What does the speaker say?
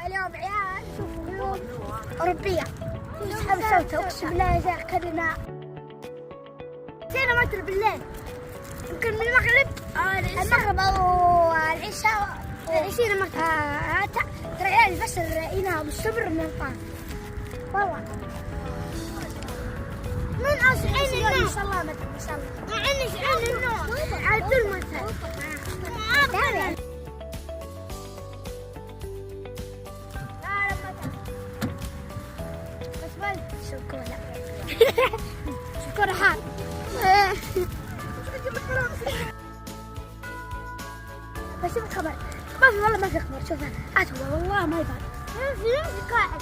اليوم عيال شوفوا اليوم أوروبية نسحب صوته أقسم بالله يا شيخ كلنا نسينا متر بالليل يمكن من المغرب أو العشاء نسينا متر ترى عيال الفصل ينام مستمر من الطاقة والله من أصحين النوم إن شاء الله متر إن شاء الله مع إني شعين النوم على طول متر شكرا شكرا حار بس الخبر ما في والله ما في خبر شوف هات والله ما يبان في قاعد